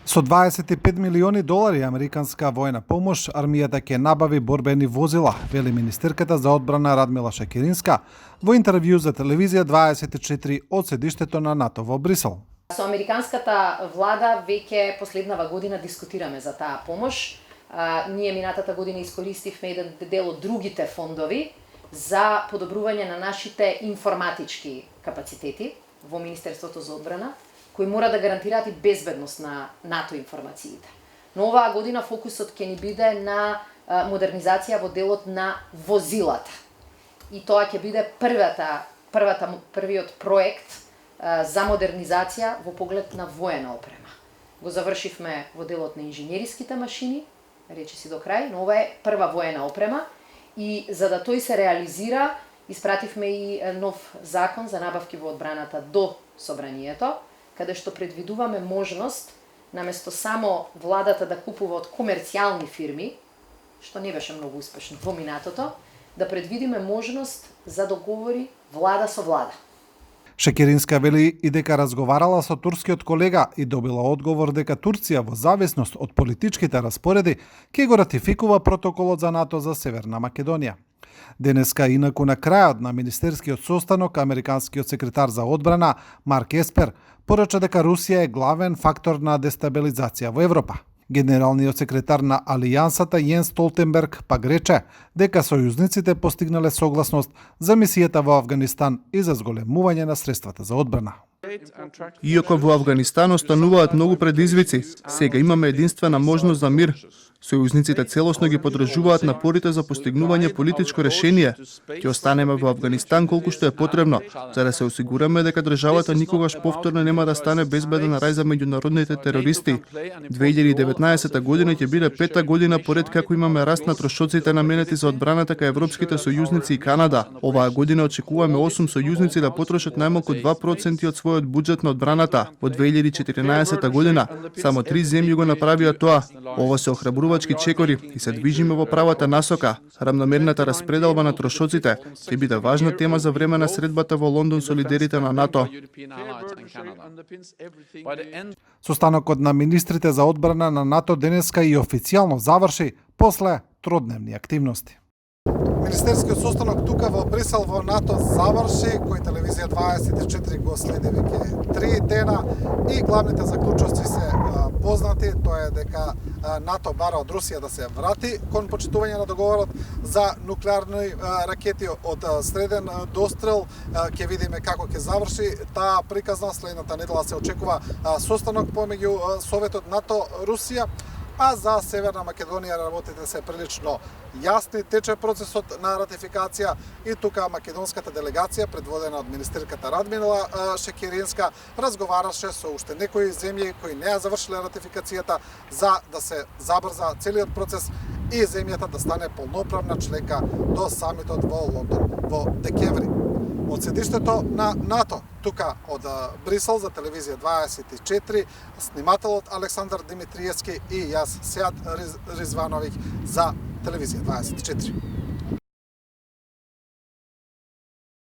Со 25 милиони долари американска војна помош, армијата ќе набави борбени возила, вели министерката за одбрана Радмила Шекеринска во интервју за телевизија 24 од седиштето на НАТО во Брисел. Со американската влада веќе последнава година дискутираме за таа помош. Ние минатата година искористивме еден дел од другите фондови за подобрување на нашите информатички капацитети во Министерството за одбрана, кои мора да гарантираат и безбедност на НАТО информациите. Но оваа година фокусот ќе ни биде на модернизација во делот на возилата. И тоа ќе биде првиот проект за модернизација во поглед на воена опрема. Го завршивме во делот на инженериските машини, речиси до крај, но ова е прва воена опрема и за да тој се реализира, испративме и нов закон за набавки во одбраната до собранието, каде што предвидуваме можност, наместо само владата да купува од комерцијални фирми, што не беше многу успешно во минатото, да предвидиме можност за договори влада со влада. Шекеринска вели и дека разговарала со турскиот колега и добила одговор дека Турција во зависност од политичките распореди ќе го ратификува протоколот за НАТО за Северна Македонија. Денеска, инаку на крајот на министерскиот состанок, американскиот секретар за одбрана Марк Еспер порача дека Русија е главен фактор на дестабилизација во Европа. Генералниот секретар на Алијансата Јенс Столтенберг пак рече дека сојузниците постигнале согласност за мисијата во Авганистан и за зголемување на средствата за одбрана. Иако во Авганистан остануваат многу предизвици, сега имаме единствена можност за мир. Сојузниците целосно ги поддржуваат напорите за постигнување политичко решение. Ќе останеме во Авганистан колку што е потребно, за да се осигураме дека државата никогаш повторно нема да стане безбеден рај за меѓународните терористи. 2019 година ќе биде пета година поред како имаме раст на трошоците наменети за одбраната кај европските сојузници и Канада. Оваа година очекуваме 8 сојузници да потрошат најмалку 2% од својот буџет на одбраната. Во 2014 година само 3 земји го направија тоа. Ова се охрабрувачки чекори и се движиме во правата насока. Рамномерната распределба на трошоците ќе биде важна тема за време на средбата во Лондон со лидерите на НАТО. Состанокот на министрите за одбрана на НАТО денеска и официјално заврши после тродневни активности. Министерскиот состанок тука во Брисел во НАТО заврши, кој телевизија 24 го следи веќе 3 дена и главните заклучоци се познати, тоа е дека НАТО бара од Русија да се врати кон почитување на договорот за нуклеарни ракети од среден дострел. Ќе видиме како ќе заврши таа приказна. Следната недела се очекува состанок помеѓу Советот НАТО Русија. А за Северна Македонија работите се прилично јасни, тече процесот на ратификација и тука македонската делегација, предводена од министерката Радмила Шекеринска, разговараше со уште некои земји кои не ја завршиле ратификацијата за да се забрза целиот процес и земјата да стане полноправна членка до самитот во Лондон во декември. Од седиштето на НАТО, тука од Брисел за телевизија 24, снимателот Александар Димитриевски и јас Сеат Ризвановиќ за телевизија 24.